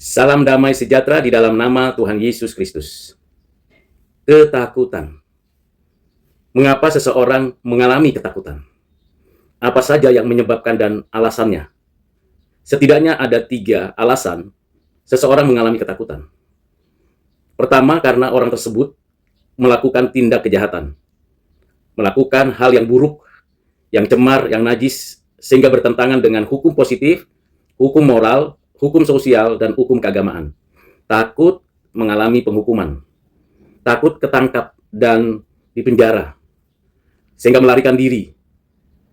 Salam damai sejahtera di dalam nama Tuhan Yesus Kristus. Ketakutan. Mengapa seseorang mengalami ketakutan? Apa saja yang menyebabkan dan alasannya? Setidaknya ada 3 alasan seseorang mengalami ketakutan. Pertama, karena orang tersebut melakukan tindak kejahatan, melakukan hal yang buruk, yang cemar, yang najis, sehingga bertentangan dengan hukum positif, hukum moral, hukum sosial, dan hukum keagamaan. Takut mengalami penghukuman, takut ketangkap dan dipenjara, sehingga melarikan diri,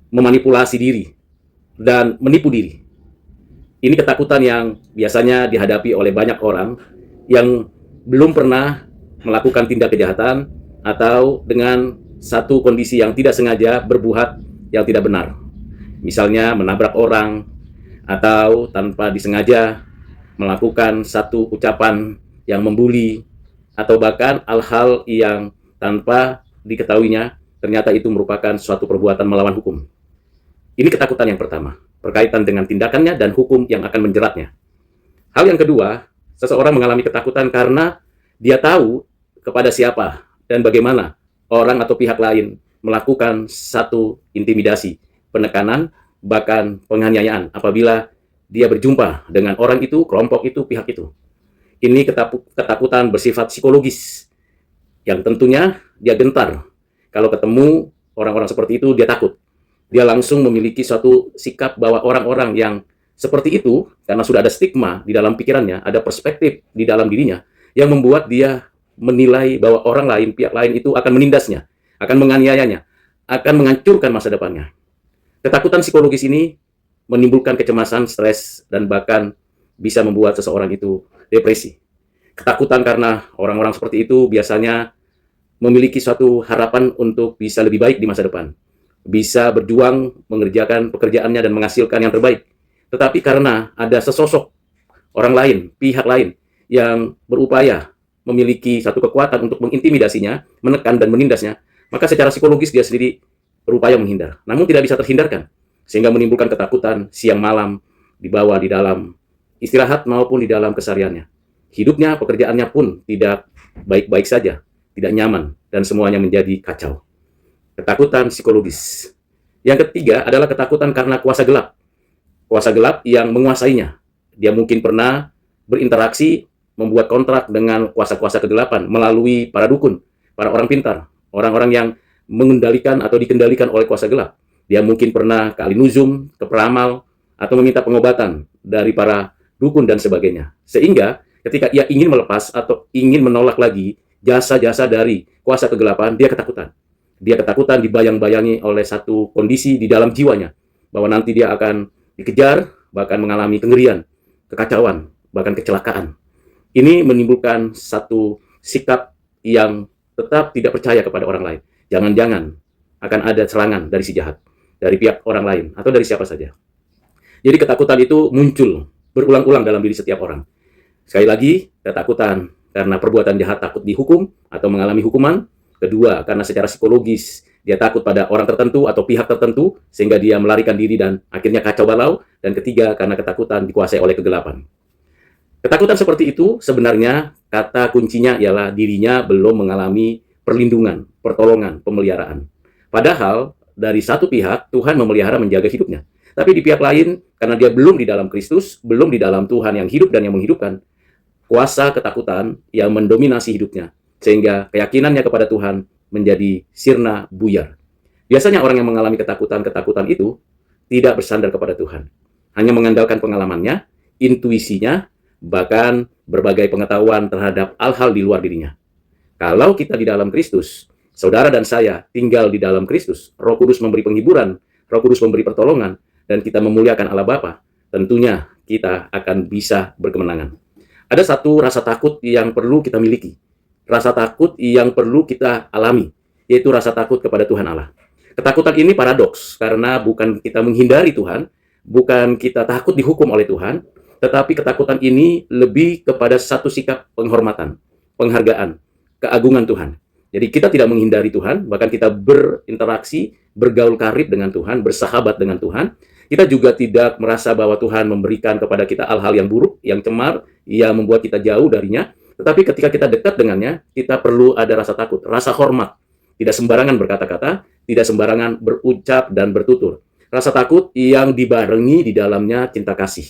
memanipulasi diri, dan menipu diri. Ini ketakutan yang biasanya dihadapi oleh banyak orang yang belum pernah melakukan tindak kejahatan atau dengan satu kondisi yang tidak sengaja berbuat yang tidak benar. Misalnya menabrak orang atau tanpa disengaja melakukan satu ucapan yang membuli atau bahkan hal-hal yang tanpa diketahuinya ternyata itu merupakan suatu perbuatan melawan hukum. Ini ketakutan yang pertama, berkaitan dengan tindakannya dan hukum yang akan menjeratnya. Hal yang kedua, seseorang mengalami ketakutan karena dia tahu kepada siapa dan bagaimana orang atau pihak lain melakukan satu intimidasi, penekanan, bahkan penganiayaan apabila dia berjumpa dengan orang itu, kelompok itu, pihak itu. Ini ketakutan bersifat psikologis yang tentunya dia gentar. Kalau ketemu orang-orang seperti itu, dia takut. Dia langsung memiliki suatu sikap bahwa orang-orang yang seperti itu, karena sudah ada stigma di dalam pikirannya, ada perspektif di dalam dirinya, yang membuat dia menilai bahwa orang lain, pihak lain itu akan menindasnya, akan menganiayanya, akan menghancurkan masa depannya. Ketakutan psikologis ini menimbulkan kecemasan, stres, dan bahkan bisa membuat seseorang itu depresi. Ketakutan karena orang-orang seperti itu biasanya memiliki suatu harapan untuk bisa lebih baik di masa depan, bisa berjuang mengerjakan pekerjaannya dan menghasilkan yang terbaik. Tetapi karena ada sesosok orang lain, pihak lain yang berupaya memiliki satu kekuatan untuk mengintimidasinya, menekan dan menindasnya, maka secara psikologis dia sendiri berupaya menghindar. Namun tidak bisa terhindarkan, sehingga menimbulkan ketakutan siang malam, dibawa di dalam istirahat maupun di dalam kesehariannya. Hidupnya, pekerjaannya pun tidak baik-baik saja, tidak nyaman, dan semuanya menjadi kacau. Ketakutan psikologis. Yang ketiga adalah ketakutan karena kuasa gelap. Kuasa gelap yang menguasainya. Dia mungkin pernah berinteraksi, membuat kontrak dengan kuasa-kuasa kegelapan melalui para dukun, para orang pintar, orang-orang yang mengendalikan atau dikendalikan oleh kuasa gelap. Dia mungkin pernah ke alinuzum, ke peramal, atau meminta pengobatan dari para dukun dan sebagainya. Sehingga ketika ia ingin melepas atau ingin menolak lagi jasa-jasa dari kuasa kegelapan, dia ketakutan. Dia ketakutan dibayang-bayangi oleh satu kondisi di dalam jiwanya, bahwa nanti dia akan dikejar, bahkan mengalami kengerian, kekacauan, bahkan kecelakaan. Ini menimbulkan satu sikap yang tetap tidak percaya kepada orang lain. Jangan-jangan akan ada serangan dari si jahat, dari pihak orang lain, atau dari siapa saja. Jadi ketakutan itu muncul berulang-ulang dalam diri setiap orang. Sekali lagi, ketakutan karena perbuatan jahat takut dihukum atau mengalami hukuman. Kedua, karena secara psikologis dia takut pada orang tertentu atau pihak tertentu, sehingga dia melarikan diri dan akhirnya kacau balau. Dan ketiga, karena ketakutan dikuasai oleh kegelapan. Ketakutan seperti itu sebenarnya kata kuncinya ialah dirinya belum mengalami perlindungan, pertolongan, pemeliharaan. Padahal dari satu pihak Tuhan memelihara menjaga hidupnya. Tapi di pihak lain, karena dia belum di dalam Kristus, belum di dalam Tuhan yang hidup dan yang menghidupkan, kuasa ketakutan yang mendominasi hidupnya, sehingga keyakinannya kepada Tuhan menjadi sirna buyar. Biasanya orang yang mengalami ketakutan-ketakutan itu tidak bersandar kepada Tuhan. Hanya mengandalkan pengalamannya, intuisinya, bahkan berbagai pengetahuan terhadap hal-hal di luar dirinya. Kalau kita di dalam Kristus, saudara dan saya tinggal di dalam Kristus, Roh Kudus memberi penghiburan, Roh Kudus memberi pertolongan, dan kita memuliakan Allah Bapa, tentunya kita akan bisa berkemenangan. Ada satu rasa takut yang perlu kita miliki, rasa takut yang perlu kita alami, yaitu rasa takut kepada Tuhan Allah. Ketakutan ini paradoks, karena bukan kita menghindari Tuhan, bukan kita takut dihukum oleh Tuhan, tetapi ketakutan ini lebih kepada satu sikap penghormatan, penghargaan, keagungan Tuhan. Jadi kita tidak menghindari Tuhan, bahkan kita berinteraksi, bergaul karib dengan Tuhan, bersahabat dengan Tuhan. Kita juga tidak merasa bahwa Tuhan memberikan kepada kita hal-hal yang buruk, yang cemar, yang membuat kita jauh darinya. Tetapi ketika kita dekat dengannya, kita perlu ada rasa takut, rasa hormat. Tidak sembarangan berkata-kata, tidak sembarangan berucap dan bertutur. Rasa takut yang dibarengi di dalamnya cinta kasih.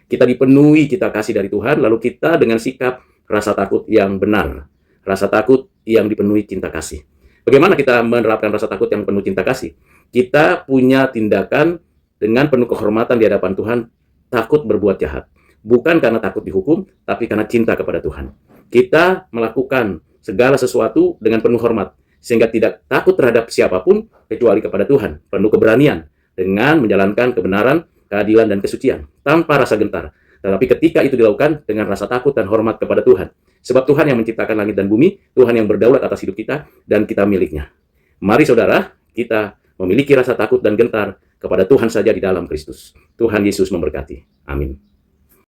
Kita dipenuhi cinta kasih dari Tuhan, lalu kita dengan sikap rasa takut yang benar. Rasa takut yang dipenuhi cinta kasih. Bagaimana kita menerapkan rasa takut yang penuh cinta kasih? Kita punya tindakan dengan penuh kehormatan di hadapan Tuhan, takut berbuat jahat. Bukan karena takut dihukum, tapi karena cinta kepada Tuhan. Kita melakukan segala sesuatu dengan penuh hormat, sehingga tidak takut terhadap siapapun kecuali kepada Tuhan. Penuh keberanian dengan menjalankan kebenaran, keadilan, dan kesucian tanpa rasa gentar. Tetapi ketika itu dilakukan dengan rasa takut dan hormat kepada Tuhan. Sebab Tuhan yang menciptakan langit dan bumi, Tuhan yang berdaulat atas hidup kita, dan kita miliknya. Mari saudara, kita memiliki rasa takut dan gentar kepada Tuhan saja di dalam Kristus. Tuhan Yesus memberkati. Amin.